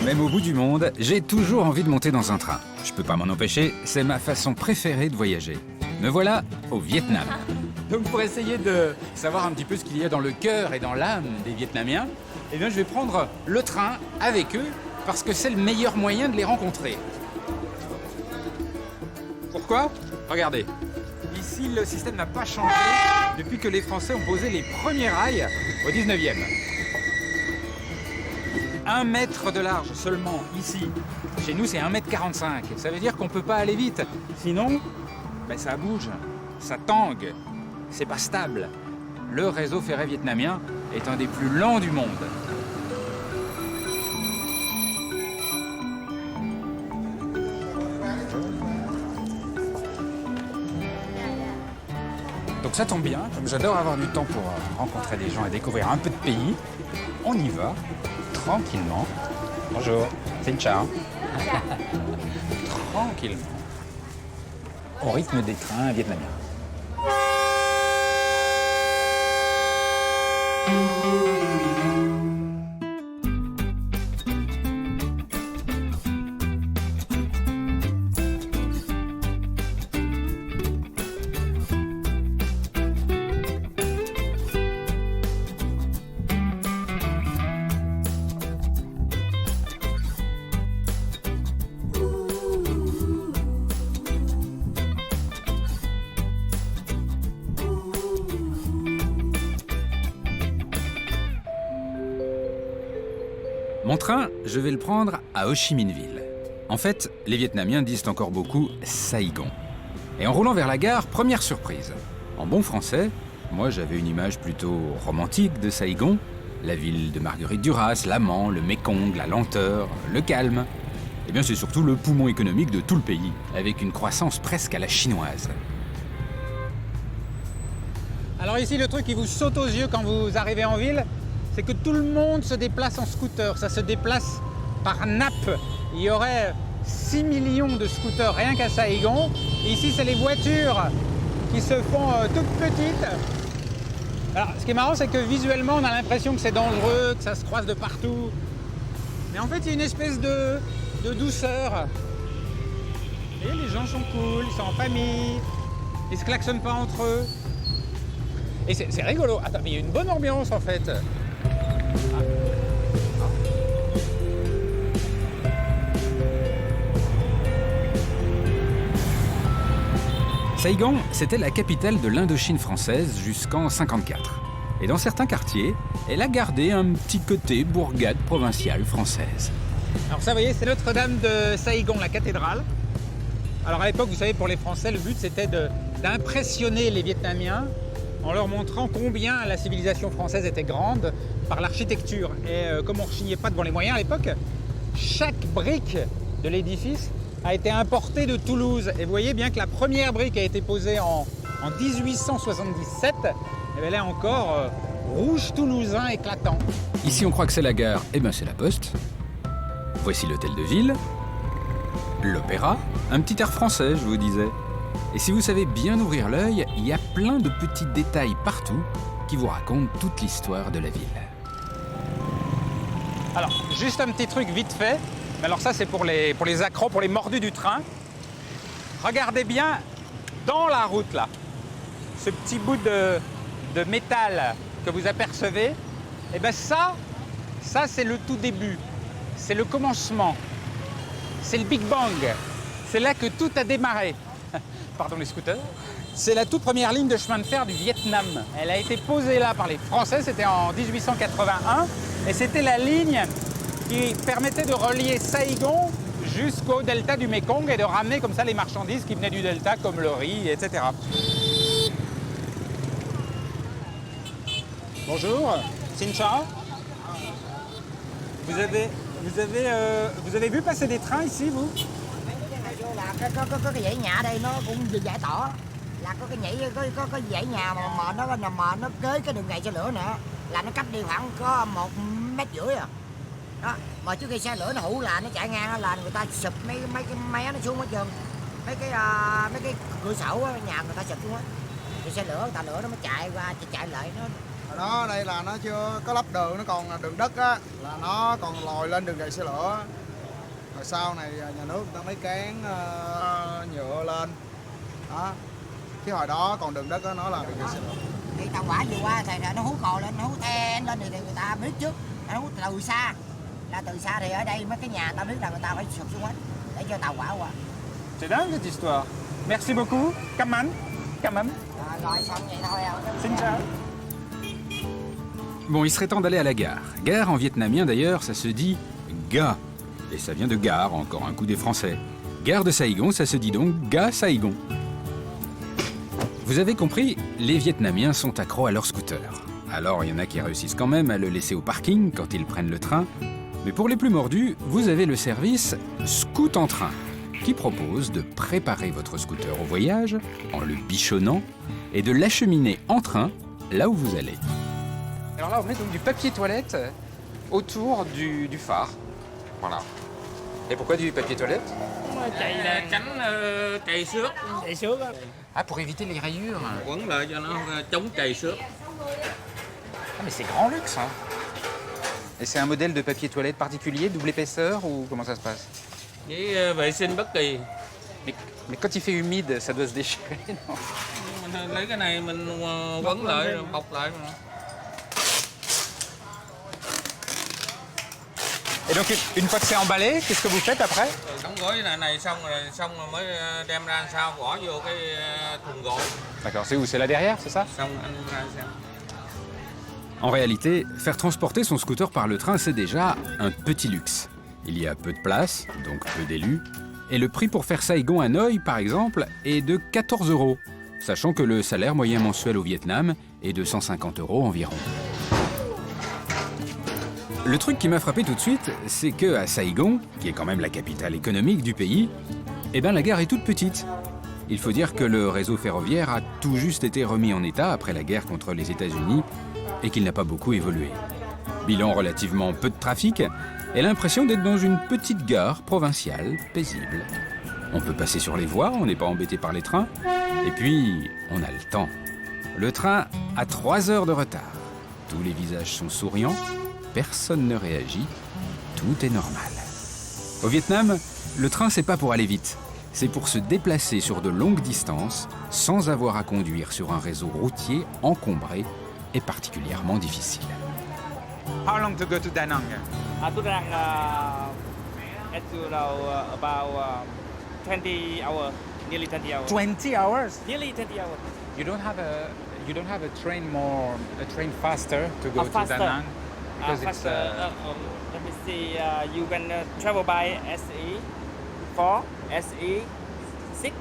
Même au bout du monde, j'ai toujours envie de monter dans un train. Je peux pas m'en empêcher, c'est ma façon préférée de voyager. Me voilà au Vietnam. Donc pour essayer de savoir un petit peu ce qu'il y a dans le cœur et dans l'âme des Vietnamiens, eh bien je vais prendre le train avec eux parce que c'est le meilleur moyen de les rencontrer. Pourquoi? Regardez, ici le système n'a pas changé depuis que les Français ont posé les premiers rails au 19e. 1 mètre de large seulement ici. Chez nous, c'est 1,45 m. Ça veut dire qu'on ne peut pas aller vite. Sinon, ben, ça bouge, ça tangue, c'est pas stable. Le réseau ferré vietnamien est un des plus lents du monde. Donc ça tombe bien, comme j'adore avoir du temps pour rencontrer des gens et découvrir un peu de pays, on y va. Tranquillement. Bonjour, c'est une char. Tranquillement. Au rythme des trains vietnamiens. Mon train, je vais le prendre à Ho Chi Minh Ville. En fait, les Vietnamiens disent encore beaucoup Saigon. Et en roulant vers la gare, première surprise. En bon français, moi j'avais une image plutôt romantique de Saigon. La ville de Marguerite Duras, l'amant, le Mékong, la lenteur, le calme. Eh bien c'est surtout le poumon économique de tout le pays, avec une croissance presque à la chinoise. Alors ici, le truc qui vous saute aux yeux quand vous arrivez en ville, c'est que tout le monde se déplace en scooter. Ça se déplace par nappe. Il y aurait 6 millions de scooters rien qu'à Saigon. Et ici, c'est les voitures qui se font toutes petites. Alors, ce qui est marrant, c'est que visuellement, on a l'impression que c'est dangereux, que ça se croise de partout. Mais en fait, il y a une espèce de douceur. Et les gens sont cool, ils sont en famille, ils se klaxonnent pas entre eux. Et c'est rigolo. Attends, mais il y a une bonne ambiance en fait. Saigon, c'était la capitale de l'Indochine française jusqu'en 1954. Et dans certains quartiers, elle a gardé un petit côté bourgade provinciale française. Alors ça, vous voyez, c'est Notre-Dame de Saigon, la cathédrale. Alors à l'époque, vous savez, pour les Français, le but c'était d'impressionner les Vietnamiens en leur montrant combien la civilisation française était grande par l'architecture. Et comme on ne rechignait pas devant les moyens à l'époque, chaque brique de l'édifice a été importée de Toulouse. Et vous voyez bien que la première brique a été posée en 1877. Et bien là encore, rouge toulousain éclatant. Ici on croit que c'est la gare, et bien c'est la poste. Voici l'hôtel de ville, l'opéra, un petit air français je vous disais. Et si vous savez bien ouvrir l'œil, il y a plein de petits détails partout qui vous racontent toute l'histoire de la ville. Alors, juste un petit truc vite fait. Alors ça, c'est pour les accros, pour les mordus du train. Regardez bien dans la route, là, ce petit bout de métal que vous apercevez. Et bien ça c'est le tout début. C'est le commencement. C'est le Big Bang. C'est là que tout a démarré. Pardon les scooters. C'est la toute première ligne de chemin de fer du Vietnam. Elle a été posée là par les Français, c'était en 1881. Et c'était la ligne qui permettait de relier Saigon jusqu'au delta du Mékong et de ramener comme ça les marchandises qui venaient du delta, comme le riz, etc. Bonjour, Xin Chao. Vous avez vu passer des trains ici, vous? Là có cái dãy nhà đây nó cũng giải tỏa là có cái nhảy có dãy nhà mà nó kế cái đường ray xe lửa nữa là nó cách đi khoảng có 1,5 mét à đó, mà trước khi xe lửa nó hủ là nó chạy ngang là người ta sụp mấy cái mé nó xuống hết trơn, mấy cái cửa sổ nhà người ta sụp xuống á, thì xe lửa người ta lửa nó mới chạy qua chạy lại Đó, đây là nó chưa có lắp đường, nó còn là đường đất á, là nó còn lòi lên đường gậy xe lửa. Rồi sau này nhà nước người ta mới cán nhựa lên. Đó. Chứ hồi đó còn đường đất á, nó là đường gậy xe lửa. Thì tàu hỏa vừa qua thì nó hú còi lên, nó hú then lên thì người ta biết trước. Nó hú từ xa. Là từ xa thì ở đây mấy cái nhà ta biết là người ta phải sụp xuống hết để cho tàu hỏa qua. C'est dingue cette histoire. Merci beaucoup. Cảm ơn. Cảm ơn. Rồi xong vậy thôi. Xin chào. Bon, il serait temps d'aller à la gare. Gare en vietnamien d'ailleurs, ça se dit ga. Et ça vient de gare, encore un coup des Français. Gare de Saigon, ça se dit donc ga Saigon. Vous avez compris, les Vietnamiens sont accros à leur scooter. Alors il y en a qui réussissent quand même à le laisser au parking quand ils prennent le train. Mais pour les plus mordus, vous avez le service Scoot en train, qui propose de préparer votre scooter au voyage en le bichonnant et de l'acheminer en train là où vous allez. Alors là, on met donc du papier toilette autour du phare. Voilà. Et pourquoi du papier toilette? Tránh chạy xước á. Ah, pour éviter les rayures. Quấn lại cho nó chống chạy xước. Ah, mais c'est grand luxe, hein. Et c'est un modèle de papier toilette particulier, double épaisseur, ou comment ça se passe? Với vệ sinh bất kỳ. Mais quand il fait humide, ça doit se déchirer, non? Mình lấy cái này mình quấn lại, rồi bọc lại mà. Et donc, une fois que c'est emballé, qu'est-ce que vous faites après? Đóng gói này xong rồi mới đem ra sau bỏ vô cái thùng gỗ. D'accord, c'est où? C'est là derrière, c'est ça? Xong anh ra xem. En réalité, faire transporter son scooter par le train, c'est déjà un petit luxe. Il y a peu de place, donc peu d'élus, et le prix pour faire Saigon à Hanoï, par exemple, est de 14 €, sachant que le salaire moyen mensuel au Vietnam est de 150 € environ. Le truc qui m'a frappé tout de suite, c'est que à Saigon, qui est quand même la capitale économique du pays, eh ben la gare est toute petite. Il faut dire que le réseau ferroviaire a tout juste été remis en état après la guerre contre les États-Unis et qu'il n'a pas beaucoup évolué. Bilan relativement peu de trafic et l'impression d'être dans une petite gare provinciale paisible. On peut passer sur les voies, on n'est pas embêté par les trains. Et puis, on a le temps. Le train a 3 heures de retard. Tous les visages sont souriants, personne ne réagit, tout est normal. Au Vietnam, le train, c'est pas pour aller vite. C'est pour se déplacer sur de longues distances sans avoir à conduire sur un réseau routier encombré et particulièrement difficile. How long to go to Da Nang? To Đà Nẵng, it's about 20 hours, nearly 20 hours. 20 hours? Nearly 20 hours. You don't have a train faster to go to Faster. Da Nang? Because it's Faster. Let me see. You can travel by SE4, SE6.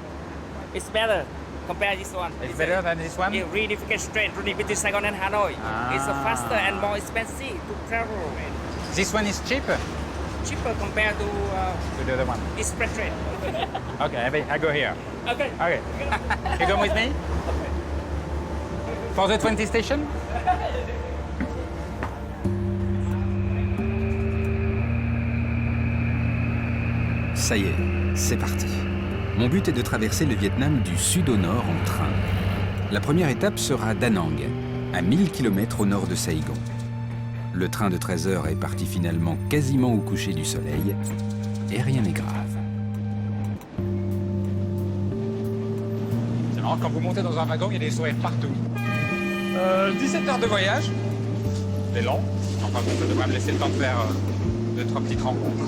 It's better. Compare this one. it's better than this one? Yeah, reunification train running between Saigon and Hanoi. It's faster and more expensive to travel. This one is cheaper Cheaper compared to to the other one. express train. Okay, I go here. Okay. Okay. You come with me? For the 20 station? Ça y est, c'est parti. Mon but est de traverser le Vietnam du sud au nord en train. La première étape sera Da Nang, à 1000 km au nord de Saigon. Le train de 13 heures est parti finalement quasiment au coucher du soleil, et rien n'est grave. C'est marrant, quand vous montez dans un wagon, il y a des sourires partout. 17 heures de voyage. C'est long. Enfin bon, ça devrait me laisser le temps de faire 2-3 petites rencontres.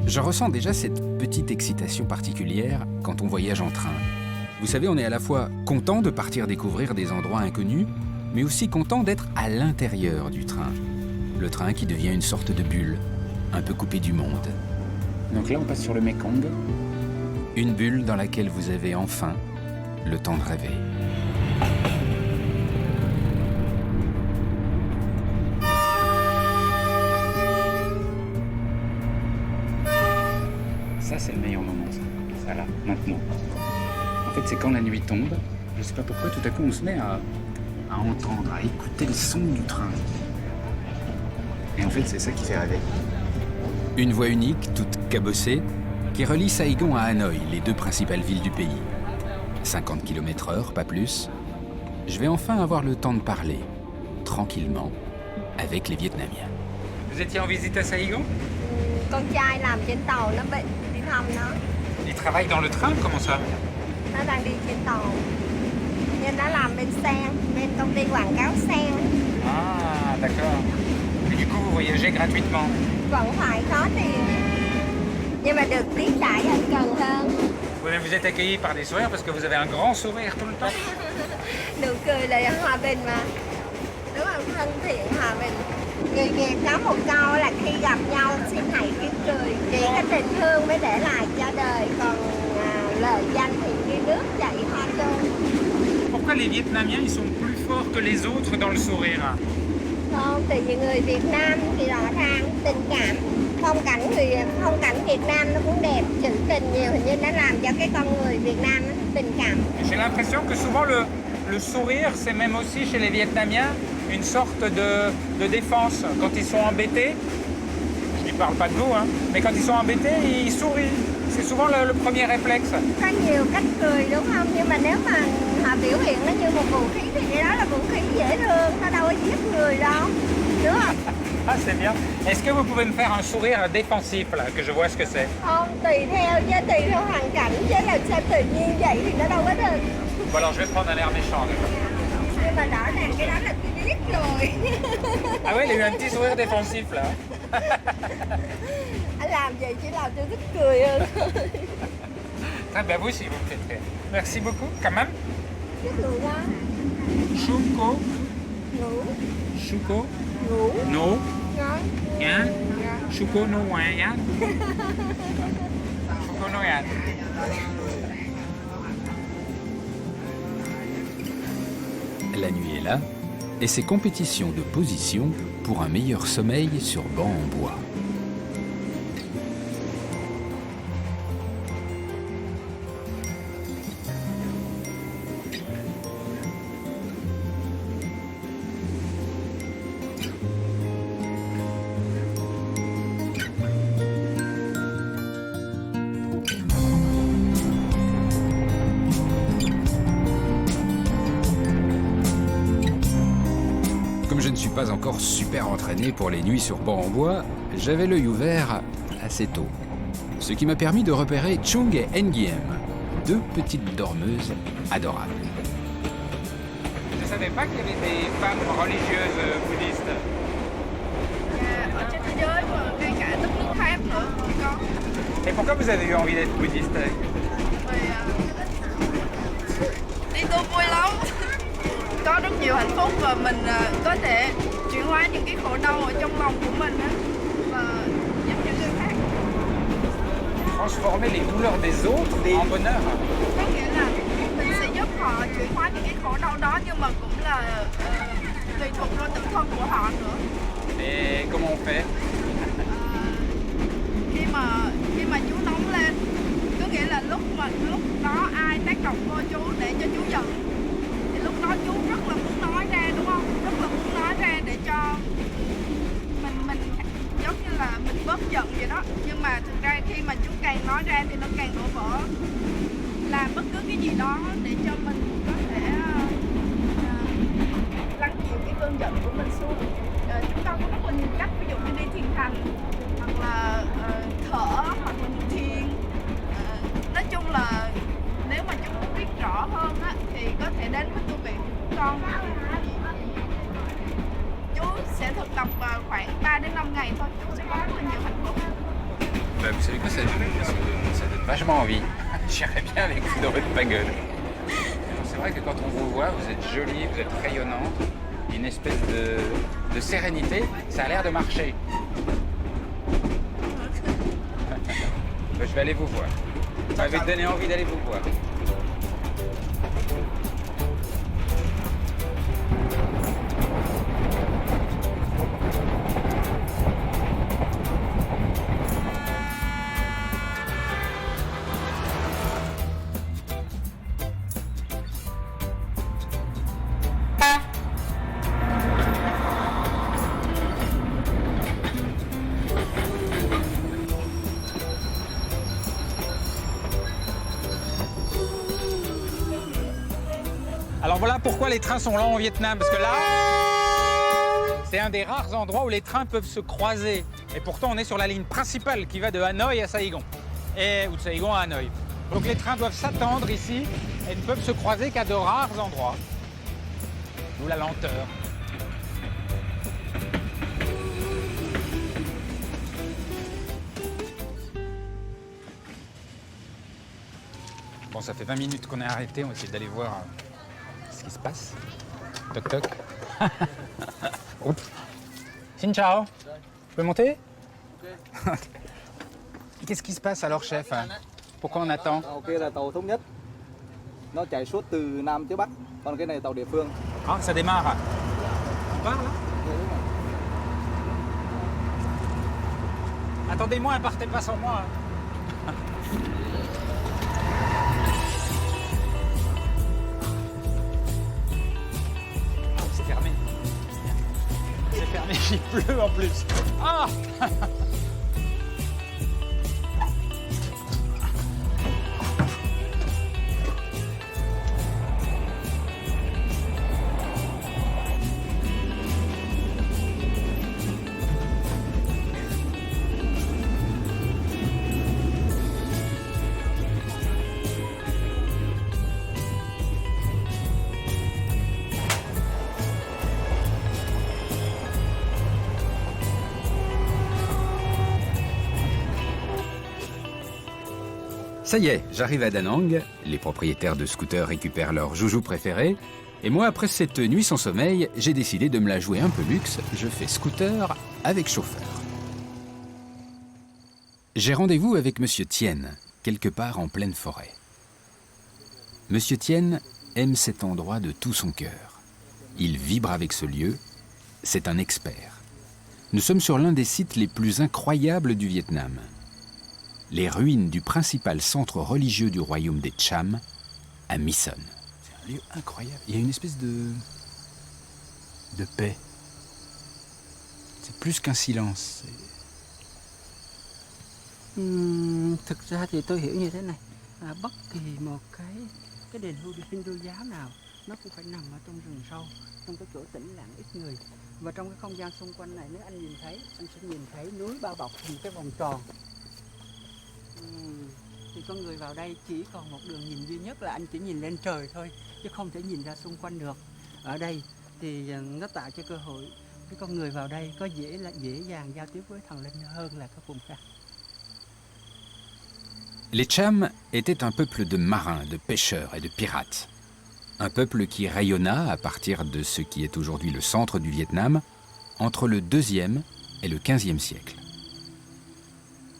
Je ressens déjà cette petite excitation particulière quand on voyage en train. Vous savez, on est à la fois content de partir découvrir des endroits inconnus, mais aussi content d'être à l'intérieur du train. Le train qui devient une sorte de bulle, un peu coupée du monde. Donc là, on passe sur le Mekong. Une bulle dans laquelle vous avez enfin le temps de rêver. Ça, c'est le meilleur moment, ça là, maintenant. En fait, c'est quand la nuit tombe, je sais pas pourquoi, tout à coup, on se met à entendre, à écouter le son du train. Et en fait, c'est ça qui fait rêver. Une voie unique, toute cabossée, qui relie Saigon à Hanoï, les deux principales villes du pays. 50 km/h, pas plus, je vais enfin avoir le temps de parler, tranquillement, avec les Vietnamiens. Vous étiez en visite à Saigon? Con trai làm trên tàu nó bị đi thăm nó. Il travaille dans le train, comment ça? Nó đang đi trên tàu. Nhưng nó làm bên xe, bên công ty quảng cáo xe. Ah, d'accord. Et du coup, vous voyagez gratuitement? Vẫn phải có tiền. Nhưng mà được tiếp đãi ân cần hơn. Vous êtes accueilli par des sourires parce que vous avez un grand sourire tout le temps. Nụ cười là hòa bình mà. Đúng không? Thân thiện hòa bình. Người Việt có một câu là khi gặp nhau xin hãy kiếm cười. Chỉ có tình thương mới để lại cho đời. Còn lời danh thì như nước chảy hoa trôi. Pourquoi les Vietnamiens ils sont plus forts que les autres dans le sourire? Không, tại vì người Việt Nam thì rõ ràng tình cảm. Phong cảnh Việt Nam nó cũng đẹp, trữ tình nhiều, hình như nó làm cho cái con người Việt Nam nó tình cảm. J'ai l'impression que souvent le sourire, c'est même aussi chez les Vietnamiens une sorte de défense. Quand ils sont embêtés, je ne parle pas de vous, hein, mais quand ils sont embêtés, ils sourient. C'est souvent le premier réflexe. Có nhiều cách cười đúng không? Nhưng mà nếu mà họ biểu hiện nó như một vũ khí thì cái đó là vũ khí dễ thương, nó đâu có giết người đâu, đúng không? Ah, c'est bien. Est-ce que vous pouvez me faire un sourire défensif, là, que je vois ce que c'est? Không, tùy theo hoàn cảnh, chứ làm sao tự nhiên vậy thì nó đâu có được. Bon, alors je vais prendre un air méchant. Nhưng mà rõ ràng cái đó là tôi biết rồi. Ah ouais, il a eu un petit sourire défensif, là. Anh làm vậy chỉ làm tôi thích cười hơn. Très bien, vous aussi, vous me faites rire. Merci beaucoup, quand même. Chất lượng quá. Chuko. Ngủ. Chuko. Ngủ. No. Ngon. Yan. Chuko no yan. Chuko no yan. La nuit est là, et ces compétitions de position pour un meilleur sommeil sur banc en bois. Comme je ne suis pas encore super entraîné pour les nuits sur banc en bois, j'avais l'œil ouvert assez tôt. Ce qui m'a permis de repérer Chung et Nguyen, deux petites dormeuses adorables. Je ne savais pas qu'il y avait des femmes religieuses bouddhistes. Ở trên thế giới mà ngay cả đất nước khác nữa cũng có. Et pourquoi vous avez eu envie d'être bouddhiste? Vì đi tu vui lắm. Có rất nhiều hạnh phúc và mình có thể chuyển hóa những cái khổ đau ở trong lòng của mình á, và giúp cho người khác. Transformer les douleurs des autres en bonheur. Có nghĩa là mình sẽ giúp họ chuyển hóa những cái khổ đau đó, nhưng mà cũng là tùy thuộc vào tự thân của họ nữa. Et comment on fait? Khi mà chú nóng lên, có nghĩa là lúc đó ai tác động vô chú để cho chú giận, thì lúc đó chú rất là muốn nói ra, đúng không? Rất là muốn nói ra để cho mình giống như là mình bớt giận vậy đó. Nhưng mà thực ra khi mà chú càng nói ra thì nó càng đổ vỡ, làm bất cứ cái gì đó để cho mình có thể lắng dịu cái cơn giận của mình xuống. Chúng ta có rất là nhiều cách, ví dụ như đi thiền hành, hoặc là thở, hoặc là thiền. Nói chung là nếu mà chú muốn biết rõ hơn á, thì có thể đến với tu viện của con. Chú sẽ thực tập khoảng 3 đến 5 ngày thôi, chú sẽ có rất là nhiều hạnh phúc. Bah, vous savez quoi, ça donne vachement envie. J'irais bien avec vous dans votre pagode. C'est vrai que quand on vous voit, vous êtes jolie, vous êtes rayonnante, une espèce de sérénité, ça a l'air de marcher. Bah, je vais aller vous voir. Vous m'avez donné envie d'aller vous voir. Alors voilà pourquoi les trains sont lents au Vietnam, parce que là, c'est un des rares endroits où les trains peuvent se croiser. Et pourtant, on est sur la ligne principale qui va de Hanoï à Saigon, ou de Saigon à Hanoï. Donc les trains doivent s'attendre ici et ne peuvent se croiser qu'à de rares endroits. D'où la lenteur. Bon, ça fait 20 minutes qu'on est arrêté, on va essayer d'aller voir ce qui se passe. Toc toc. Oups. Xin chào. Je peux monter? Qu'est-ce qui se passe alors, chef? Pourquoi on attend? Tàu kia là tàu thống nhất. Nó chạy suốt từ Nam tới Bắc. Còn cái này tàu địa phương. Ah, ça démarre. On part là? Attendez-moi, ne partez pas sans moi. C'est fermé. C'est fermé, il pleut en plus. Ah! Ça y est, j'arrive à Da Nang, les propriétaires de scooters récupèrent leur joujou préféré, et moi, après cette nuit sans sommeil, j'ai décidé de me la jouer un peu luxe, je fais scooter avec chauffeur. J'ai rendez-vous avec Monsieur Tien, quelque part en pleine forêt. Monsieur Tien aime cet endroit de tout son cœur. Il vibre avec ce lieu, c'est un expert. Nous sommes sur l'un des sites les plus incroyables du Vietnam. Les ruines du principal centre religieux du royaume des Cham, à My Son. C'est un lieu incroyable. Il y a une espèce de paix. C'est plus qu'un silence. Thực ra thì tôi hiểu như thế này, bất kỳ một cái đền Hindu giáo nào nó cũng phải nằm ở trong rừng sâu, trong cái chỗ tĩnh lặng ít người. Và trong cái không gian xung quanh này, nếu anh nhìn thấy, anh sẽ nhìn thấy núi bao bọc thành cái vòng tròn. Thì con người vào đây chỉ còn một đường nhìn duy nhất là anh chỉ nhìn lên trời thôi, chứ không thể nhìn ra xung quanh được. Ở đây thì nó tạo cho cơ hội cái con người vào đây có dễ dàng giao tiếp với thần linh hơn là các vùng khác. Les Cham étaient un peuple de marins, de pêcheurs et de pirates. Un peuple qui rayonna à partir de ce qui est aujourd'hui le centre du Vietnam entre le 2e et le 15e siècle.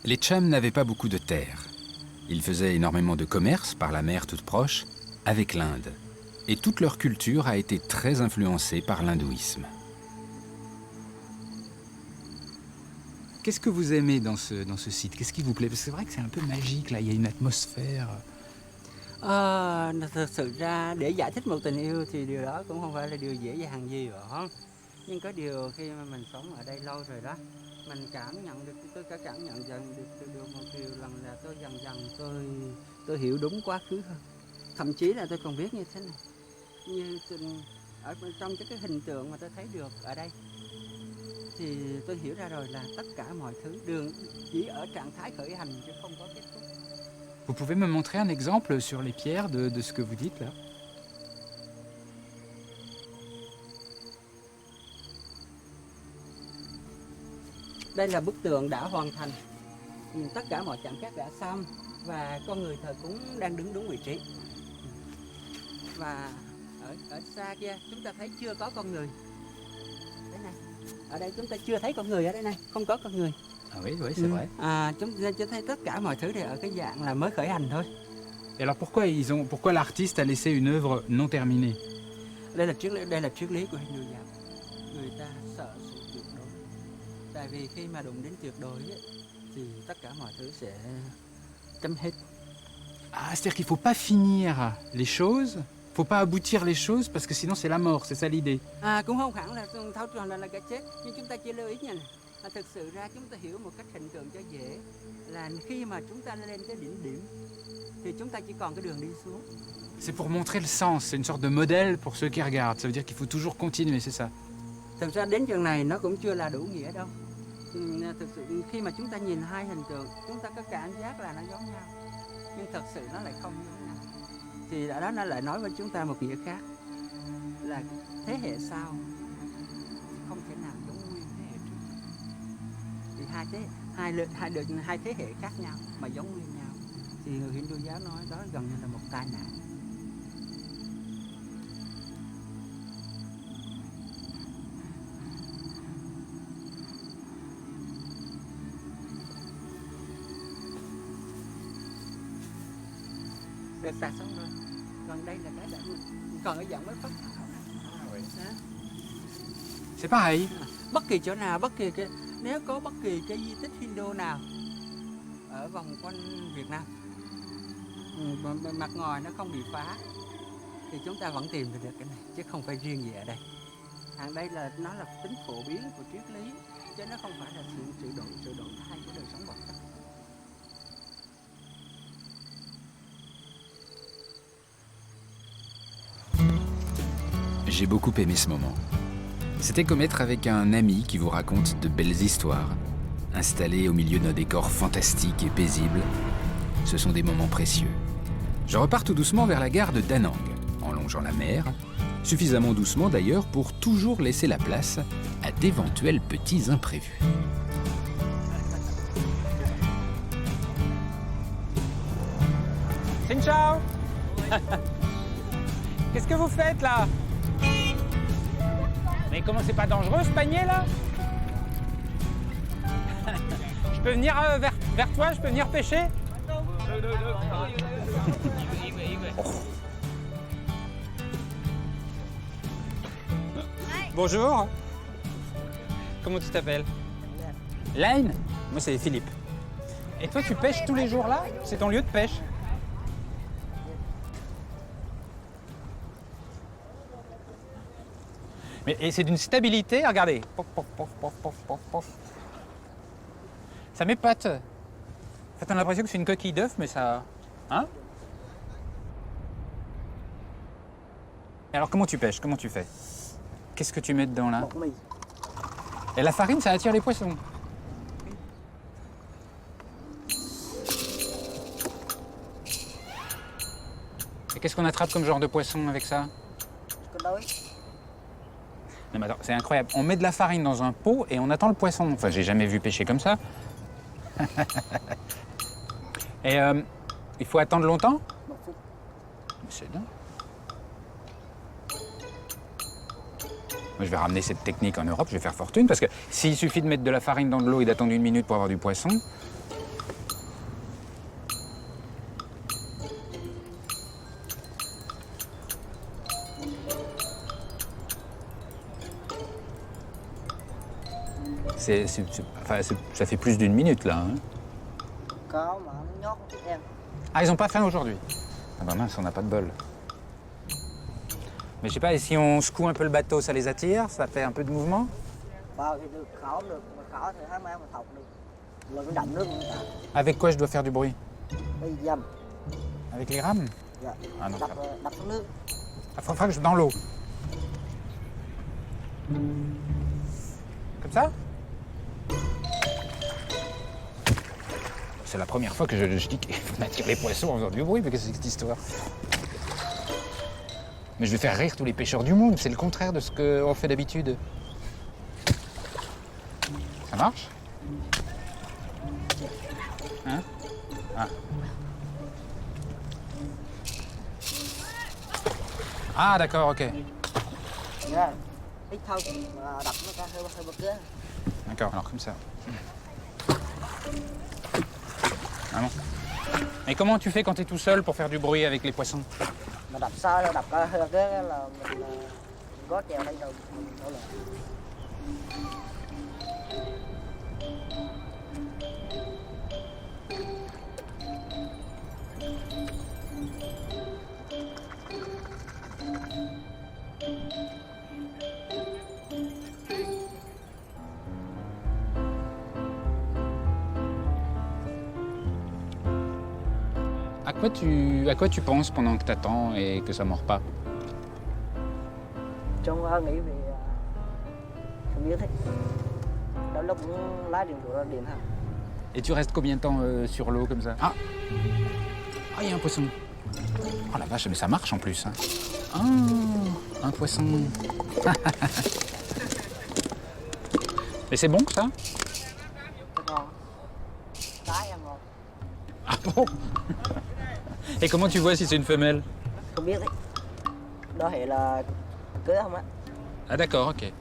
Les Cham n'avaient pas beaucoup de terres. Ils faisaient énormément de commerce par la mer toute proche avec l'Inde. Et toute leur culture a été très influencée par l'hindouisme. Qu'est-ce que vous aimez dans ce site? Qu'est-ce qui vous plaît? Parce que c'est vrai que c'est un peu magique, là, il y a une atmosphère. Thực sự ra để giải thích một tình yêu thì điều đó cũng không phải là điều dễ dàng gì rồi. Nhưng có điều khi mà mình sống ở đây lâu rồi đó, mình cảm nhận được, tôi đã cảm nhận được một điều lần là tôi dần dần tôi hiểu đúng quá khứ hơn. Thậm chí là tôi còn biết như thế này, như ở trong cái hình tượng mà tôi thấy được ở đây, thì tôi hiểu ra rồi là tất cả mọi thứ đường chỉ ở trạng thái khởi hành chứ không có kết thúc. Vous pouvez me montrer un exemple sur les pierres de ce que vous dites là? Đây là bức tượng đã hoàn thành, tất cả mọi chạm khắc đã xong và con người thờ cúng đang đứng đúng vị trí. Và ở xa kia chúng ta thấy chưa có con người. Đây này, ở đây chúng ta chưa thấy con người ở đây này, không có con người. Ah oui, oui, c'est vrai. Chúng ta thấy tất cả mọi thứ đều ở cái dạng là mới khởi hành thôi. Et alors pourquoi l'artiste a laissé une œuvre non terminée? Đây là triết lý của Hindu giáo. Người ta sợ sự tuyệt đối. Tại vì khi mà đụng đến tuyệt đối ấy, thì tất cả mọi thứ sẽ chấm hết. Ah, c'est-à-dire qu'il faut pas finir les choses, faut pas aboutir les choses parce que sinon c'est la mort, c'est ça l'idée. Cũng không hẳn là thao tròn là cái chết, nhưng chúng ta chỉ lưu ý nha này. Thực sự ra chúng ta hiểu một cách hình tượng cho dễ là khi mà chúng ta lên tới đỉnh điểm thì chúng ta chỉ còn cái đường đi xuống. C'est pour montrer le sens, c'est une sorte de modèle pour ceux qui regardent. Ça veut dire qu'il faut toujours continuer, c'est ça. Thực ra đến chừng này nó cũng chưa là đủ nghĩa đâu. Thực sự khi mà chúng ta nhìn hai hình tượng, chúng ta có cảm giác là nó giống nhau, nhưng thật sự nó lại không giống nhau. Thì ở đó nó lại nói với chúng ta một nghĩa khác, là thế hệ sau không thể nào giống nguyên thế hệ trước. Thì hai thế hệ khác nhau mà giống nguyên nhau, thì người Hindu giáo nói đó gần như là một tai nạn. Được tạt xong rồi, còn đây là cái đệm, còn ở dạng mới phát thảo. C'est pareil. Bất kỳ chỗ nào, nếu có bất kỳ cái di tích Hindu nào ở vòng quanh Việt Nam, mặt ngoài nó không bị phá, thì chúng ta vẫn tìm được cái này, chứ không phải riêng gì ở đây. Đây là nó là tính phổ biến của triết lý, chứ nó không phải là sự đổi thay của đời sống vật chất. J'ai beaucoup aimé ce moment. C'était comme être avec un ami qui vous raconte de belles histoires. Installé au milieu d'un décor fantastique et paisible, ce sont des moments précieux. Je repars tout doucement vers la gare de Da Nang, en longeant la mer, suffisamment doucement d'ailleurs pour toujours laisser la place à d'éventuels petits imprévus. Xin chào. Qu'est-ce que vous faites là? Mais comment, c'est pas dangereux ce panier là? Je peux venir vers toi, je peux venir pêcher? Bonjour. Comment tu t'appelles? Line. Moi c'est Philippe. Et toi tu pêches tous les jours là? C'est ton lieu de pêche? Mais et c'est d'une stabilité, regardez. Pof, pof, pof, pof, pof, pof, pof. Ça m'épate. En fait, on a l'impression que c'est une coquille d'œuf, mais ça... Hein? Et alors, comment tu pêches? Comment tu fais? Qu'est-ce que tu mets dedans, là? Et la farine, ça attire les poissons. Et qu'est-ce qu'on attrape comme genre de poisson avec ça? Non, mais attends, c'est incroyable. On met de la farine dans un pot et on attend le poisson. Enfin, j'ai jamais vu pêcher comme ça. Et il faut attendre longtemps? C'est dingue. Moi, je vais ramener cette technique en Europe, je vais faire fortune, parce que s'il suffit de mettre de la farine dans de l'eau et d'attendre 1 minute pour avoir du poisson... ça fait plus d'1 minute, là. Hein. Ah, ils n'ont pas faim aujourd'hui? Ah bah mince, on n'a pas de bol. Mais je sais pas, et si on secoue un peu le bateau, ça les attire? Ça fait un peu de mouvement? Avec quoi je dois faire du bruit? Avec les rames? Ah non, il faudra que je dans l'eau. Comme ça? C'est la première fois que je dis qu'on attire les poissons en faisant du bruit, mais qu'est-ce que c'est que cette histoire? Mais je vais faire rire tous les pêcheurs du monde, c'est le contraire de ce qu'on fait d'habitude. Ça marche? Hein? Ah. Ah d'accord, ok. D'accord, alors comme ça. Ah non. Et comment tu fais quand tu es tout seul pour faire du bruit avec les poissons? À À quoi tu penses pendant que t'attends et que ça mord pas? Trong nghĩ về không biết thế. Đôi lúc cũng lái điện thoại ra điện ha. Et tu restes combien de temps sur l'eau comme ça? Ah, il y a un poisson. Oh la vache, mais ça marche en plus. Hein. Ah, un poisson. Mais c'est bon ça? Ngon. Cái ăn ngon. Ah bon? Et comment tu vois si c'est une femelle? Không biết đấy. Đó hệ là cưới không á? Ah d'accord, ok.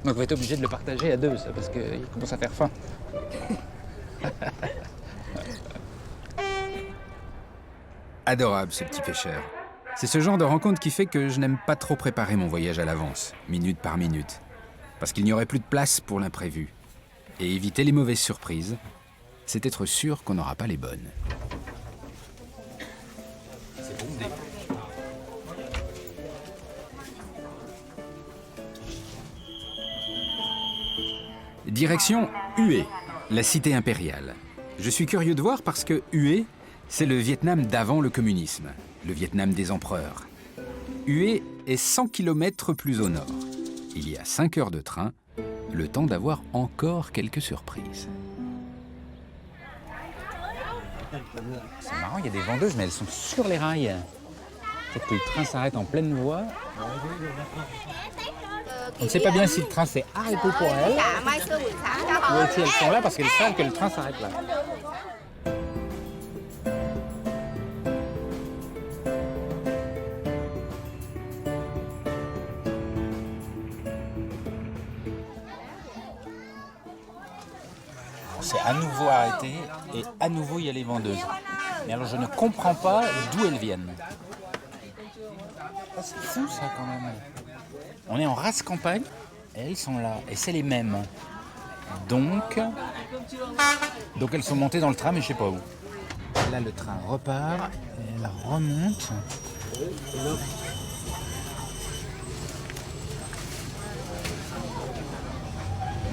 Donc on va être obligé de le partager à deux, ça, parce qu'il commence à faire faim. Adorable ce petit pêcheur. C'est ce genre de rencontre qui fait que je n'aime pas trop préparer mon voyage à l'avance, minute par minute. Parce qu'il n'y aurait plus de place pour l'imprévu. Et éviter les mauvaises surprises, c'est être sûr qu'on n'aura pas les bonnes. C'est bondé. Direction Hue, la cité impériale. Je suis curieux de voir parce que Hue, c'est le Vietnam d'avant le communisme, le Vietnam des empereurs. Hue est 100 km plus au nord. Il y a 5 heures de train, le temps d'avoir encore quelques surprises. C'est marrant, il y a des vendeuses, mais elles sont sur les rails. Peut-être que le train s'arrête en pleine voie. On ne sait pas bien si le train s'est arrêté pour elles, ou si elles sont là parce qu'elles savent que le train s'arrête là. C'est à nouveau arrêté et à nouveau il y a les vendeuses. Mais alors je ne comprends pas d'où elles viennent. Ah, c'est fou ça quand même. On est en race campagne et elles sont là et c'est les mêmes. Donc elles sont montées dans le tram et je sais pas où. Là le train repart et elle remonte.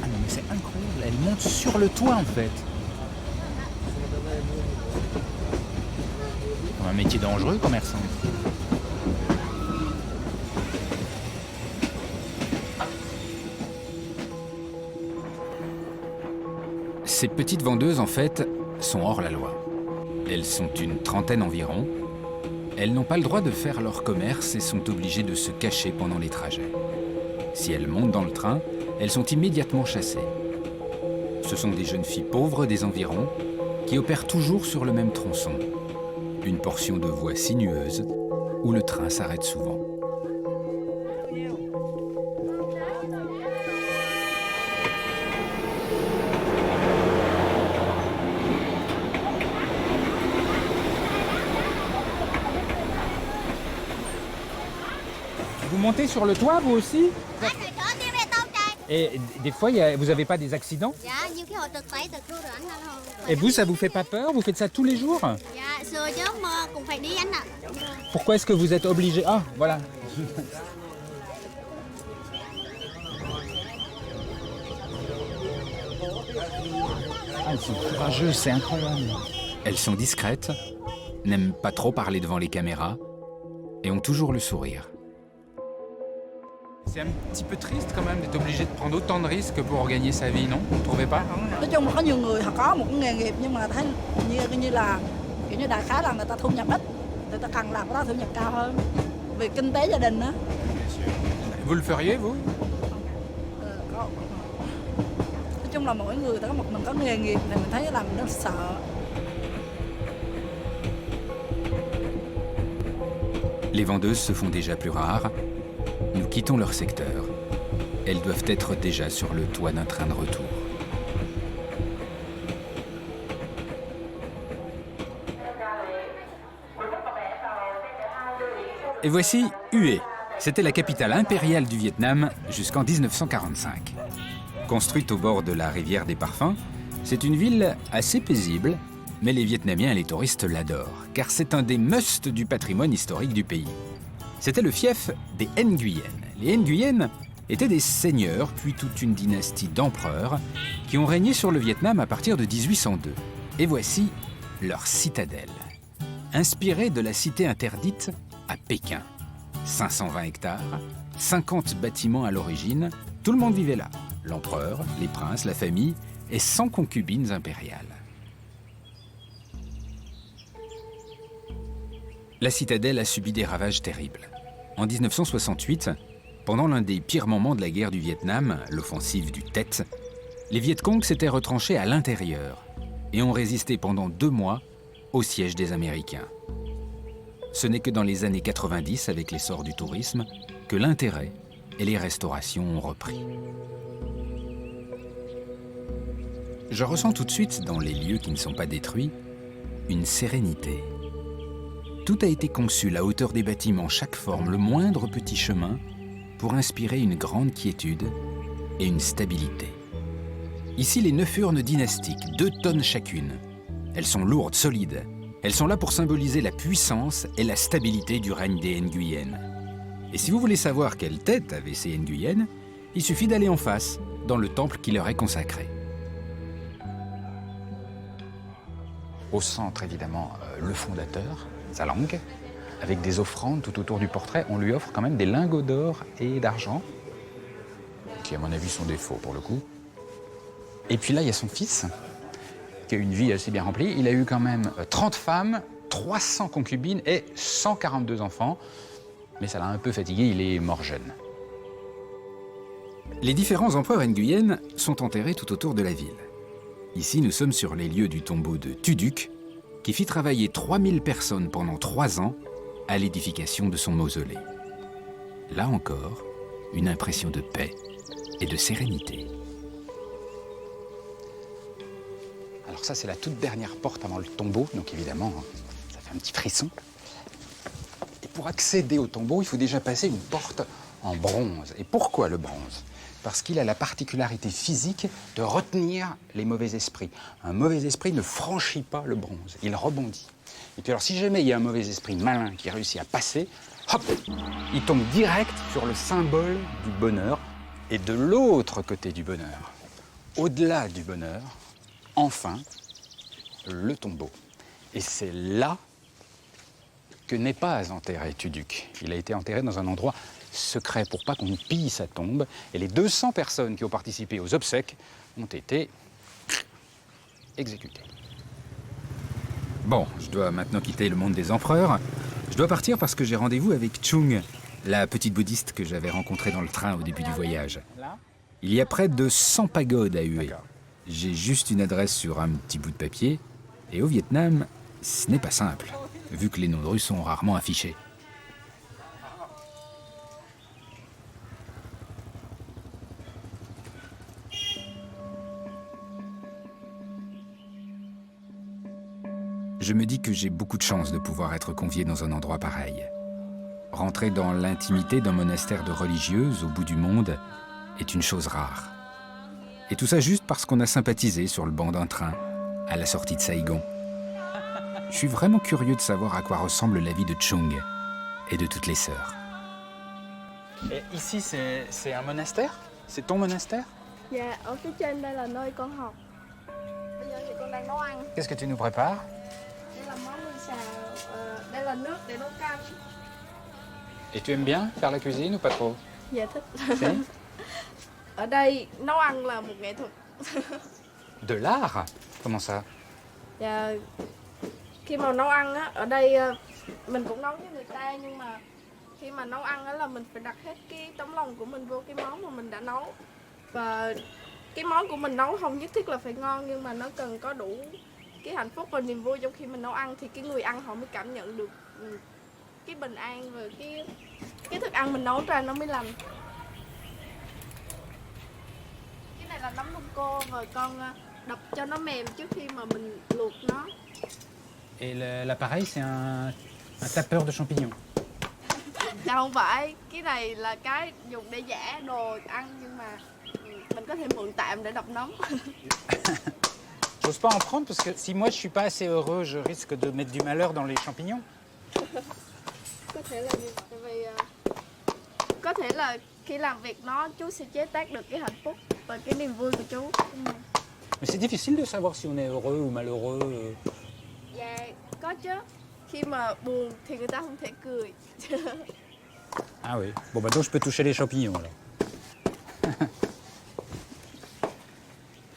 Ah non mais c'est incroyable, elle monte sur le toit en fait. Un métier dangereux, commerçant. Ces petites vendeuses, en fait, sont hors la loi. Elles sont une trentaine environ. Elles n'ont pas le droit de faire leur commerce et sont obligées de se cacher pendant les trajets. Si elles montent dans le train, elles sont immédiatement chassées. Ce sont des jeunes filles pauvres des environs qui opèrent toujours sur le même tronçon. Une portion de voie sinueuse où le train s'arrête souvent. Vous montez sur le toit, vous aussi? Et des fois, vous n'avez pas des accidents? Et vous, ça vous fait pas peur? Vous faites ça tous les jours? Pourquoi est-ce que vous êtes obligé? Ah, voilà. Ah, elles sont courageuses, c'est incroyable. Elles sont discrètes, n'aiment pas trop parler devant les caméras et ont toujours le sourire. C'est un petit peu triste quand même d'être obligé de prendre autant de risques pour gagner sa vie, non? Vous ne trouvez pas? Nói chung là có nhiều người họ có một cái nghề nghiệp nhưng mà thấy như là kiểu như đại khái là người ta thu nhập ít, người ta cần làm cái đó thu nhập cao hơn vì kinh tế gia đình á. Vous le feriez, vous? Có. Nói chung là mỗi người ta mình có nghề nghiệp thì mình thấy làm nó sợ. Les vendeuses se font déjà plus rares. Nous quittons leur secteur. Elles doivent être déjà sur le toit d'un train de retour. Et voici Hue. C'était la capitale impériale du Vietnam jusqu'en 1945. Construite au bord de la rivière des Parfums, c'est une ville assez paisible, mais les Vietnamiens et les touristes l'adorent, car c'est un des musts du patrimoine historique du pays. C'était le fief des Nguyen. Les Nguyen étaient des seigneurs, puis toute une dynastie d'empereurs qui ont régné sur le Vietnam à partir de 1802. Et voici leur citadelle. Inspirée de la cité interdite à Pékin. 520 hectares, 50 bâtiments à l'origine, tout le monde vivait là. L'empereur, les princes, la famille et 100 concubines impériales. La citadelle a subi des ravages terribles. En 1968, pendant l'un des pires moments de la guerre du Vietnam, l'offensive du Tet, les Viet Cong s'étaient retranchés à l'intérieur et ont résisté pendant 2 mois au siège des Américains. Ce n'est que dans les années 90, avec l'essor du tourisme, que l'intérêt et les restaurations ont repris. Je ressens tout de suite, dans les lieux qui ne sont pas détruits, une sérénité. Tout a été conçu, la hauteur des bâtiments, chaque forme, le moindre petit chemin, pour inspirer une grande quiétude et une stabilité. Ici, les 9 urnes dynastiques, 2 tonnes chacune. Elles sont lourdes, solides. Elles sont là pour symboliser la puissance et la stabilité du règne des Nguyen. Et si vous voulez savoir quelle tête avaient ces Nguyen, il suffit d'aller en face, dans le temple qui leur est consacré. Au centre, évidemment, le fondateur, sa langue, avec des offrandes tout autour du portrait. On lui offre quand même des lingots d'or et d'argent, qui, à mon avis, sont des faux pour le coup. Et puis là, il y a son fils, qui a une vie assez bien remplie. Il a eu quand même 30 femmes, 300 concubines et 142 enfants. Mais ça l'a un peu fatigué, il est mort jeune. Les différents empereurs Nguyen sont enterrés tout autour de la ville. Ici, nous sommes sur les lieux du tombeau de Tuduk, qui fit travailler 3000 personnes pendant 3 ans à l'édification de son mausolée. Là encore, une impression de paix et de sérénité. Alors ça, c'est la toute dernière porte avant le tombeau, donc évidemment, ça fait un petit frisson. Et pour accéder au tombeau, il faut déjà passer une porte en bronze. Et pourquoi le bronze ? Parce qu'il a la particularité physique de retenir les mauvais esprits. Un mauvais esprit ne franchit pas le bronze, il rebondit. Et puis alors, si jamais il y a un mauvais esprit malin qui réussit à passer, hop, il tombe direct sur le symbole du bonheur. Et de l'autre côté du bonheur, au-delà du bonheur, enfin, le tombeau. Et c'est là que n'est pas enterré Tuduk. Il a été enterré dans un endroit secret pour pas qu'on pille sa tombe. Et les 200 personnes qui ont participé aux obsèques ont été exécutées. Bon, je dois maintenant quitter le monde des empereurs. Je dois partir parce que j'ai rendez-vous avec Chung, la petite bouddhiste que j'avais rencontrée dans le train au début du voyage. Il y a près de 100 pagodes à Hue. J'ai juste une adresse sur un petit bout de papier. Et au Vietnam, ce n'est pas simple, vu que les noms de rue sont rarement affichés. Je me dis que j'ai beaucoup de chance de pouvoir être convié dans un endroit pareil. Rentrer dans l'intimité d'un monastère de religieuses au bout du monde est une chose rare. Et tout ça juste parce qu'on a sympathisé sur le banc d'un train à la sortie de Saigon. Je suis vraiment curieux de savoir à quoi ressemble la vie de Chung et de toutes les sœurs. Et ici, c'est un monastère? C'est ton monastère? Dạ, ở phía trên đây là nơi con học. Bây giờ thì con đang nấu ăn. Qu'est-ce que tu nous prépares? Đây là món mì xào, đây là nước để nấu canh. Et tu aimes bien faire la cuisine ou pas trop? Dạ thích. Si? Ở đây nấu ăn là một nghệ thuật. De l'art? Comment ça? Dạ, khi mà nấu ăn á, ở đây mình cũng nấu với người ta nhưng mà khi mà nấu ăn á là mình phải đặt hết cái tấm lòng của mình vô cái món mà mình đã nấu. Và cái món của mình nấu không nhất thiết là phải ngon nhưng mà nó cần có đủ cái hạnh phúc và niềm vui trong khi mình nấu ăn thì cái người ăn họ mới cảm nhận được cái bình an và cái thức ăn mình nấu ra nó mới lành. Cái này là nấm đông cô và con đập cho nó mềm trước khi mà mình luộc nó. Et l'appareil, c'est un tapeur de champignons. Dạ không phải, cái này là cái dùng để giả đồ ăn nhưng mà mình có thể mượn tạm để đập nấm. J'ose pas en prendre parce que si moi je suis pas assez heureux, je risque de mettre du malheur dans les champignons. Có thể là tại vì có thể là khi làm việc nó chú sẽ chế tác được cái hạnh phúc và cái niềm vui của chú. Mais c'est difficile de savoir si on est heureux ou malheureux. Dạ có chứ. Khi mà buồn thì người ta không thể cười. Ah oui. Bon, bah donc je peux toucher les champignons alors.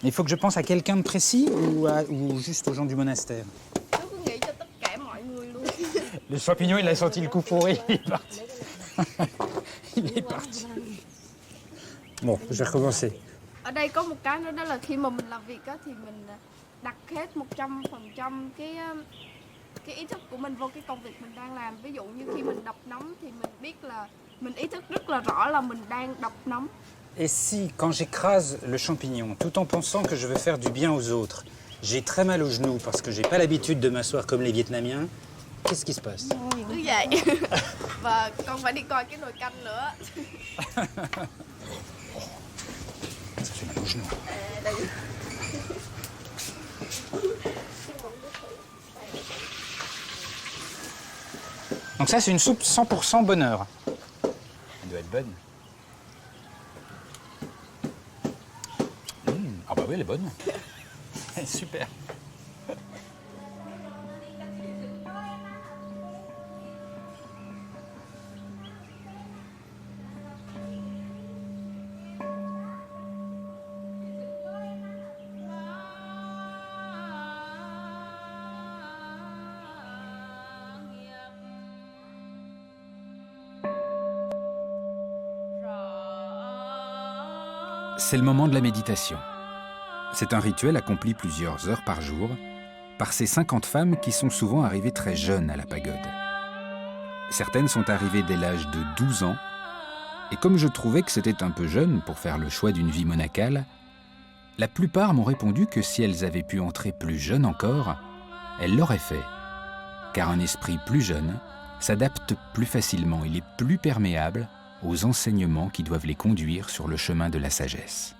Il faut que je pense à quelqu'un de précis ou juste aux gens du monastère? Chú cứ nghĩ cho tất cả mọi người luôn. Le champignon, il a senti le coup pourri, il est parti. Il est parti. Bon, je vais recommencer. Ở đây có một cái nữa, đó là khi mà mình làm việc á, thì mình đặt hết 100% cái ý thức của mình vô cái công việc mình đang làm. Ví dụ như khi mình đọc nóng thì mình biết là mình ý thức rất là rõ là mình đang đọc nóng. Et si, quand j'écrase le champignon, tout en pensant que je veux faire du bien aux autres, j'ai très mal aux genoux parce que j'ai pas l'habitude de m'asseoir comme les Vietnamiens, qu'est-ce qui se passe? Cứ vậy. Và con phải đi coi cái nồi canh nữa. Ça fait mal aux genoux. Donc ça, c'est une soupe 100% bonheur. Elle doit être bonne. Ah bah oui, elle est bonne. Elle est super. C'est le moment de la méditation. C'est un rituel accompli plusieurs heures par jour par ces 50 femmes qui sont souvent arrivées très jeunes à la pagode. Certaines sont arrivées dès l'âge de 12 ans, et comme je trouvais que c'était un peu jeune pour faire le choix d'une vie monacale, la plupart m'ont répondu que si elles avaient pu entrer plus jeunes encore, elles l'auraient fait, car un esprit plus jeune s'adapte plus facilement, il est plus perméable aux enseignements qui doivent les conduire sur le chemin de la sagesse.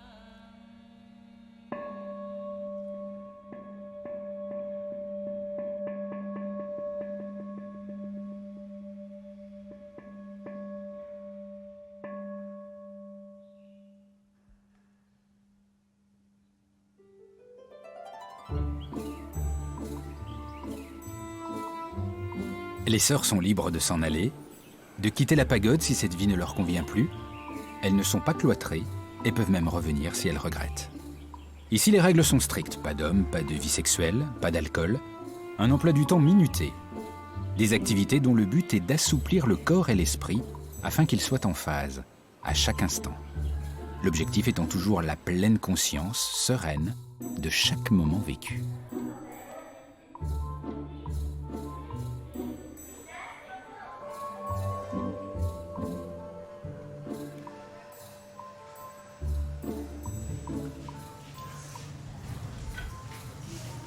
Les sœurs sont libres de s'en aller, de quitter la pagode si cette vie ne leur convient plus. Elles ne sont pas cloîtrées et peuvent même revenir si elles regrettent. Ici, les règles sont strictes. Pas d'hommes, pas de vie sexuelle, pas d'alcool. Un emploi du temps minuté. Des activités dont le but est d'assouplir le corps et l'esprit afin qu'ils soient en phase, à chaque instant. L'objectif étant toujours la pleine conscience, sereine, de chaque moment vécu.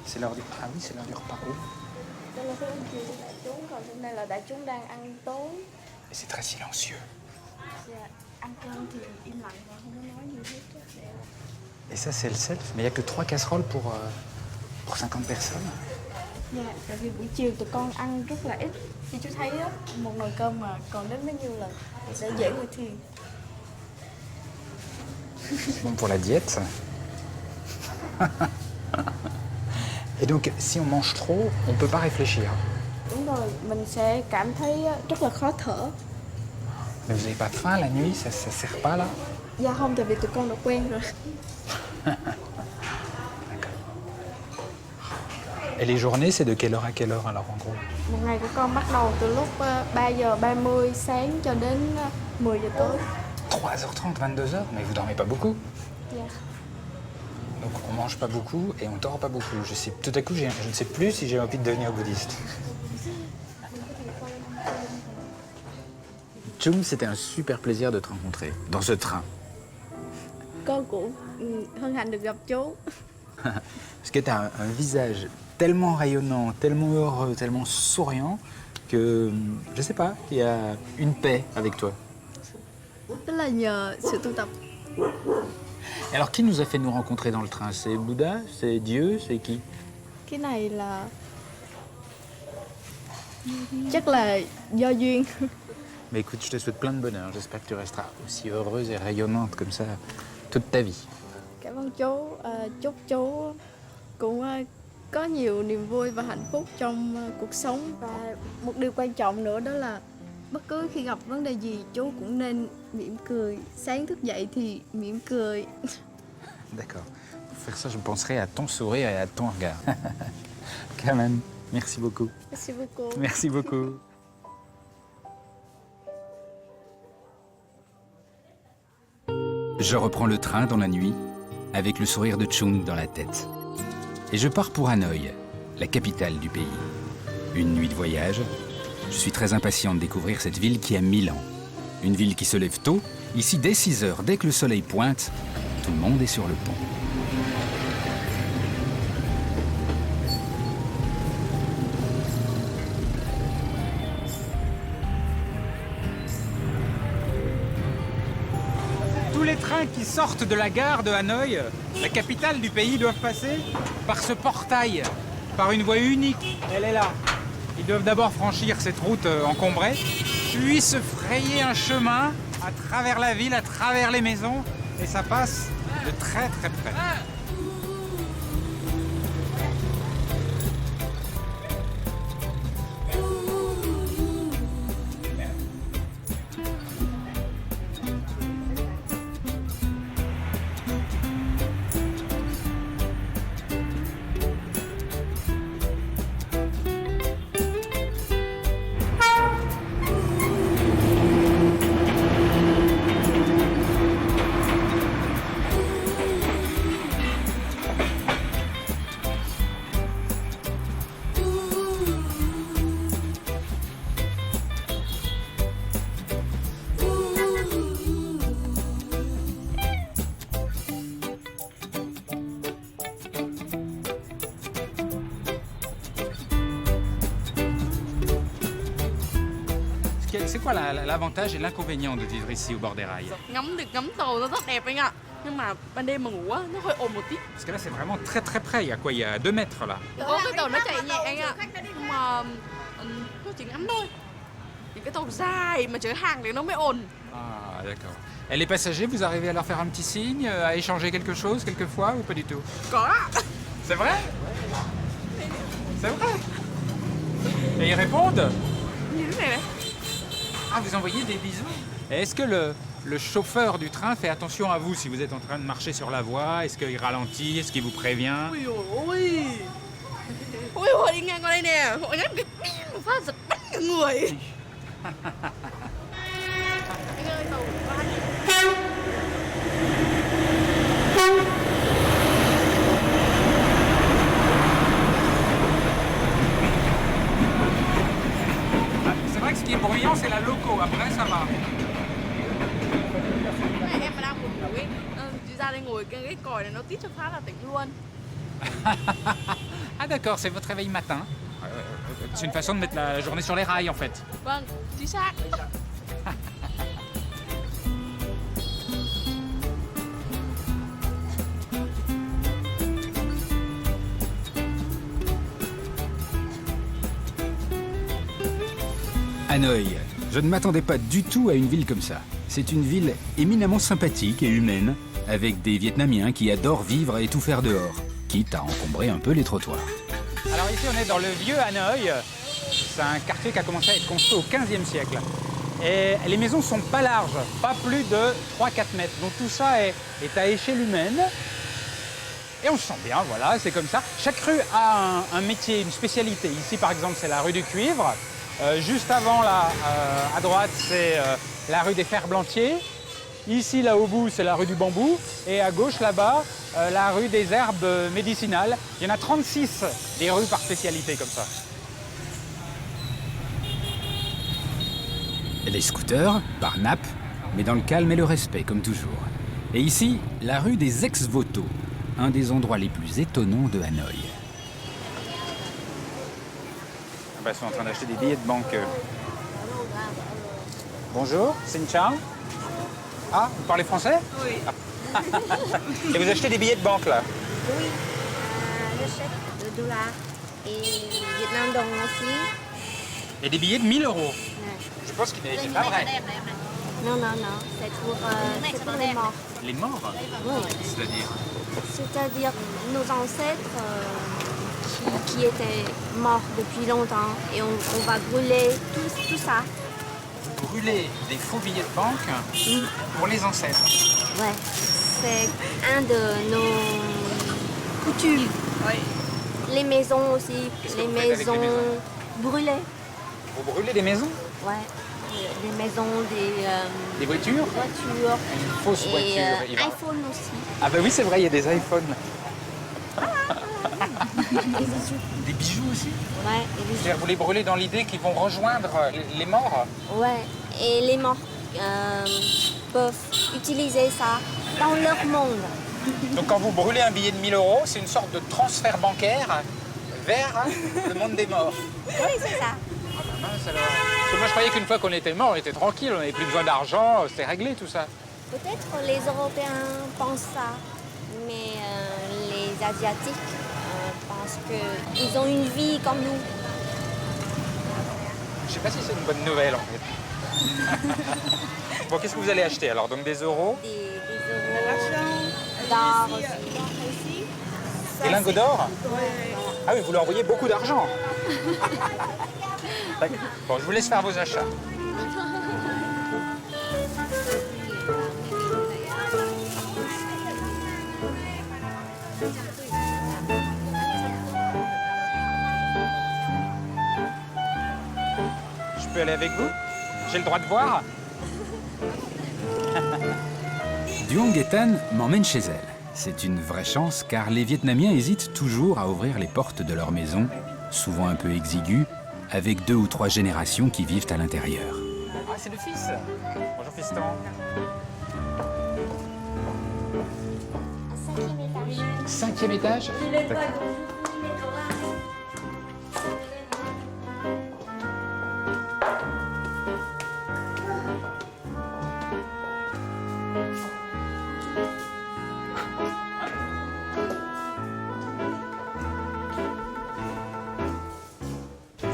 C'est l'heure du... Ah oui, c'est l'heure du repas. Đây là cái chiều của đại chúng, còn hôm nay là đại chúng đang ăn tối. C'est très silencieux. Dạ, ăn cơm thì im lặng và không có nói gì hết. Dạ. Et ça, c'est le self. Mais il n'y a que 3 casseroles pour 50 personnes. Dạ, tại vì buổi chiều tụi con ăn rất là ít. Như chú thấy á, một nồi cơm mà còn đến bấy nhiêu lần để dễ ngồi thiền. Bon pour la diète, ça. Et donc, si on mange trop, on ne peut pas réfléchir. Đúng rồi, mình sẽ cảm thấy rất là khó thở. Mais vous n'avez pas faim la nuit, ça ne sert pas là? Dạ không, tại vì tụi con đã quen rồi. Et les journées, c'est de quelle heure à quelle heure alors en gros? Một ngày của con bắt đầu từ lúc 3h30 sáng cho đến 10 giờ tối. 3h30, 22h? Mais vous dormez pas beaucoup? Dạ. Donc on mange pas beaucoup et on dort pas beaucoup. Tout à coup, je ne sais plus si j'ai envie de devenir bouddhiste. Chum, c'était un super plaisir de te rencontrer dans ce train. Con cũng hân hạnh được gặp chú. Parce que tu as un visage tellement rayonnant, tellement heureux, tellement souriant que, je sais pas, il y a une paix avec toi. Tức là nhờ sự tu tập. Alors, qui nous a fait nous rencontrer dans le train? C'est Bouddha? C'est Dieu? C'est qui? Cái này là chắc là do duyên. Mais écoute, je te souhaite plein de bonheur. J'espère que tu resteras aussi heureuse et rayonnante comme ça toute ta vie. Cảm ơn chú. Chúc chú cũng có nhiều niềm vui và hạnh phúc trong cuộc sống. Và một điều quan trọng nữa đó là bất cứ khi gặp vấn đề gì chú cũng nên mỉm cười. Sáng thức dậy thì mỉm cười. D'accord. Pour faire ça, je penserai à ton sourire et à ton regard. Carmen, merci beaucoup. Merci beaucoup. Merci beaucoup. Je reprends le train dans la nuit, avec le sourire de Chung dans la tête. Et je pars pour Hanoï, la capitale du pays. Une nuit de voyage. Je suis très impatient de découvrir cette ville qui a 1000 ans. Une ville qui se lève tôt. Ici, dès 6 heures, dès que le soleil pointe, tout le monde est sur le pont. Tous les trains qui sortent de la gare de Hanoï, la capitale du pays, doivent passer par ce portail, par une voie unique. Elle est là. Ils doivent d'abord franchir cette route encombrée, puis se frayer un chemin à travers la ville, à travers les maisons, et ça passe de très très près. C'est quoi l'avantage et l'inconvénient de vivre ici au bord des rails? Ngắm được ngắm tàu nó rất đẹp anh ạ. Nhưng mà ban đêm mà ngủ á, nó hơi ồn một tí. Parce que là c'est vraiment très très près, il y a quoi? Il y a 2 mètres là. Có cái tàu nó chạy nhẹ anh ạ. Nhưng mà nó chỉ ngắm thôi. Những cái tàu dài mà chở hàng thì nó mới ồn. Ah d'accord. Et les passagers, vous arrivez à leur faire un petit signe, à échanger quelque chose quelquefois ou pas du tout? Có ạ. C'est vrai? C'est vrai? Et ils répondent? Như thế này này. Ah, vous envoyez des bisous? Et est-ce que le chauffeur du train fait attention à vous si vous êtes en train de marcher sur la voie? Est-ce qu'il ralentit? Est-ce qu'il vous prévient? Ui ôi. Ôi ôi, đi ngang qua đây nè. Họ nhắc cái một phát giật bắn cả người. Anh ơi, tàu của anh. C'est vrai que ce qui est bruyant, c'est la loco. Après, ça va. Em mà đang buồn ngủ ấy, chị ra đây ngồi cái còi này nó tít cho phát là tỉnh luôn. Ah d'accord, c'est votre réveil matin. C'est une façon de mettre la journée sur les rails en fait. Vâng, chính xác. Hanoï. Je ne m'attendais pas du tout à une ville comme ça. C'est une ville éminemment sympathique et humaine, avec des Vietnamiens qui adorent vivre et tout faire dehors, quitte à encombrer un peu les trottoirs. Alors ici on est dans le vieux Hanoï. C'est un quartier qui a commencé à être construit au XVe siècle. Et les maisons sont pas larges, pas plus de 3-4 mètres. Donc tout ça est à échelle humaine. Et on se sent bien, voilà, c'est comme ça. Chaque rue a un métier, une spécialité. Ici par exemple c'est la rue du Cuivre. Juste avant, là, à droite, c'est la rue des Ferblantiers. Ici, là au bout, c'est la rue du Bambou. Et à gauche, là-bas, la rue des Herbes médicinales. Il y en a 36 des rues par spécialité, comme ça. Les scooters, par nappe, mais dans le calme et le respect, comme toujours. Et ici, la rue des Ex-Voto, un des endroits les plus étonnants de Hanoï. Ils sont en train d'acheter des billets de banque. Bonjour, Xin Chào. Ah, vous parlez français? Oui. Ah. Et vous achetez des billets de banque là? Oui, j'achète le dollar et Vietnam đồng aussi. Et des billets de 1000 €. Ouais. Je pense qu'il n'est pas vrai. Non, c'est pour les morts. Les morts? Oui. C'est-à-dire? C'est-à-dire nos ancêtres qui étaient morts depuis longtemps et on va brûler tout ça. Brûler des faux billets de banque pour les ancêtres. Ouais, c'est un de nos coutumes. Les maisons aussi, les maisons brûlées. Vous brûlez des maisons? Ouais, des maisons, des voitures? Voitures. Une fausse voiture. Et iPhone aussi. Ah bah oui, c'est vrai, il y a des iPhones. Des bijoux aussi? Ouais, des bijoux. C'est-à-dire, vous les brûlez dans l'idée qu'ils vont rejoindre les morts? Ouais, et les morts peuvent utiliser ça dans leur monde. Donc quand vous brûlez un billet de 1000 €, c'est une sorte de transfert bancaire vers le monde des morts. Oui, c'est ça. Parce que moi je croyais qu'une fois qu'on était mort, on était tranquille, on n'avait plus besoin d'argent, c'était réglé tout ça. Peut-être les Européens pensent ça, mais les Asiatiques pensent qu'ils ont une vie comme nous. Je sais pas si c'est une bonne nouvelle en fait. Bon, qu'est-ce que vous allez acheter alors? Donc des euros? Des euros, d'or aussi. Des lingots d'or? Ah oui, vous leur envoyez beaucoup d'argent. Bon, je vous laisse faire vos achats. Je peux aller avec vous? J'ai le droit de voir? Duong Nguyen m'emmène chez elle. C'est une vraie chance car les Vietnamiens hésitent toujours à ouvrir les portes de leur maison, souvent un peu exiguës, avec 2 ou 3 générations qui vivent à l'intérieur. Ah, c'est le fils. Bonjour, fiston. 5e étage.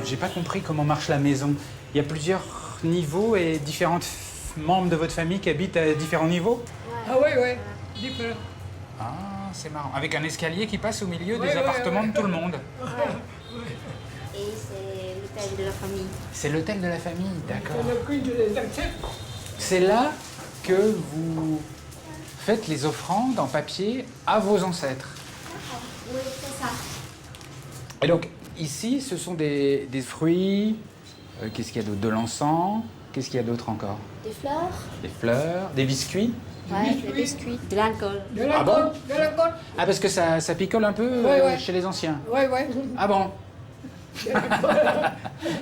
J'ai pas compris comment marche la maison. Il y a plusieurs niveaux et différents membres de votre famille qui habitent à différents niveaux? Ah oui, oui, différents. Ah, c'est marrant. Avec un escalier qui passe au milieu des appartements de tout le monde. Et c'est l'hôtel de la famille. C'est l'hôtel de la famille, d'accord. C'est le culte des ancêtres. C'est là que vous faites les offrandes en papier à vos ancêtres. Oui, c'est ça. Et donc, ici, ce sont des fruits. Qu'est-ce qu'il y a d'autre? De l'encens. Qu'est-ce qu'il y a d'autre encore? Des fleurs. Des fleurs, des biscuits. Ouais, des biscuits. De l'alcool. De l'alcool, de l'alcool. Ah, parce que ça picole un peu chez les anciens. Oui, oui. Ah bon?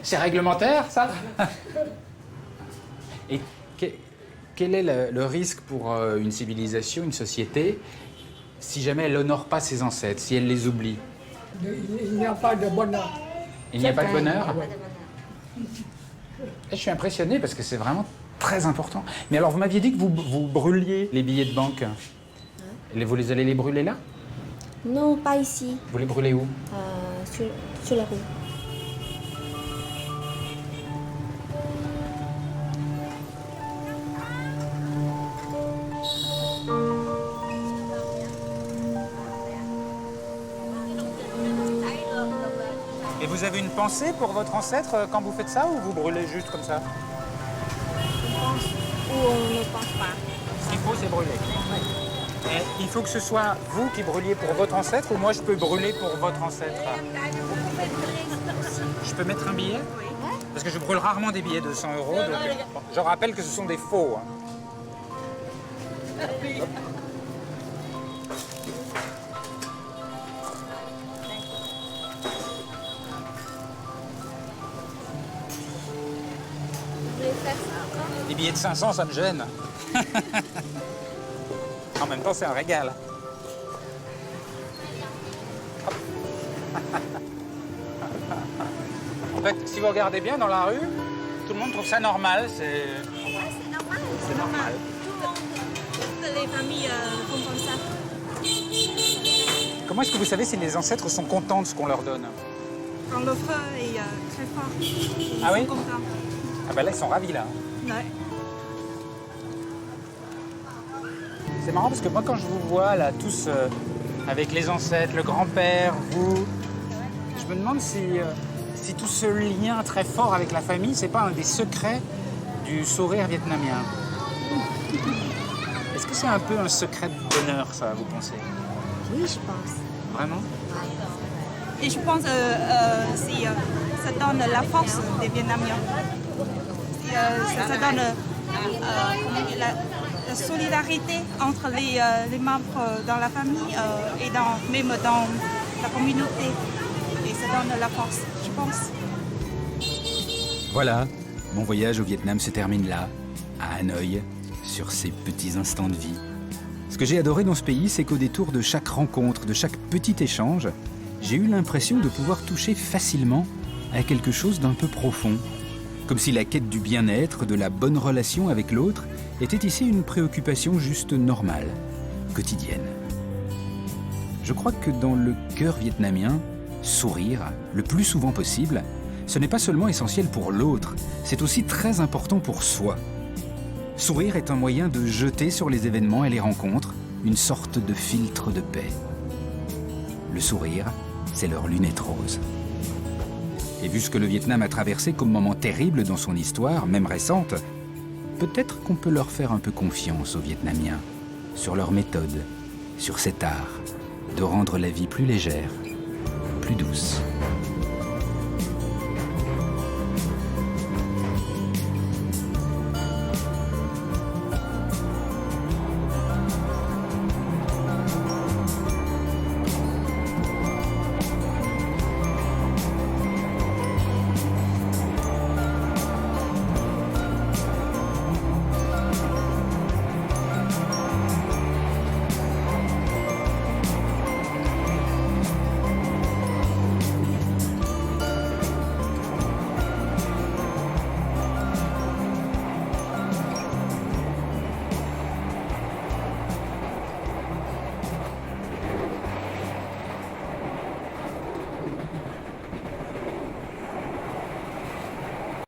C'est réglementaire, ça? Et quel est le risque pour une civilisation, une société, si jamais elle n'honore pas ses ancêtres, si elle les oublie? Il n'y a pas de bonheur. Il n'y a pas de bonheur? Je suis impressionné parce que c'est vraiment très important. Mais alors, vous m'aviez dit que vous brûliez les billets de banque. Vous allez les brûler là? Non, pas ici. Vous les brûlez où? Sur la rue. Et vous avez une pensée pour votre ancêtre quand vous faites ça ou vous brûlez juste comme ça? On pense ou on ne pense pas. Ce qu'il faut, c'est brûler. Et il faut que ce soit vous qui brûliez pour votre ancêtre ou moi je peux brûler pour votre ancêtre? Je peux mettre un billet? Oui. Parce que je brûle rarement des billets de 100 €. Donc, bon, je rappelle que ce sont des faux. Hein. Les billets de 500, ça me gêne. En même temps, c'est un régal. En fait, si vous regardez bien dans la rue, tout le monde trouve ça normal. C'est normal. C'est normal. Toutes les familles font comme ça. Comment est-ce que vous savez si les ancêtres sont contents de ce qu'on leur donne? Quand le feu est très fort, ils Ah oui? sont contents. Ah ben là, ils sont ravis là. Ouais. C'est marrant parce que moi, quand je vous vois là, tous avec les ancêtres, le grand-père, vous, me demande si tout ce lien très fort avec la famille, c'est pas un des secrets du sourire vietnamien. Est-ce que c'est un peu un secret de bonheur, ça, vous pensez? Oui, je pense. Vraiment? Et je pense que ça donne la force des Vietnamiens. Ça donne la solidarité entre les membres dans la famille et même dans la communauté. Et ça donne la force, je pense. Voilà, mon voyage au Vietnam se termine là, à Hanoï, sur ces petits instants de vie. Ce que j'ai adoré dans ce pays, c'est qu'au détour de chaque rencontre, de chaque petit échange, j'ai eu l'impression de pouvoir toucher facilement à quelque chose d'un peu profond. Comme si la quête du bien-être, de la bonne relation avec l'autre, était ici une préoccupation juste normale, quotidienne. Je crois que dans le cœur vietnamien, sourire, le plus souvent possible, ce n'est pas seulement essentiel pour l'autre, c'est aussi très important pour soi. Sourire est un moyen de jeter sur les événements et les rencontres une sorte de filtre de paix. Le sourire, c'est leur lunette rose. Et vu ce que le Vietnam a traversé comme moment terrible dans son histoire, même récente, peut-être qu'on peut leur faire un peu confiance aux Vietnamiens, sur leur méthode, sur cet art de rendre la vie plus légère, plus douce.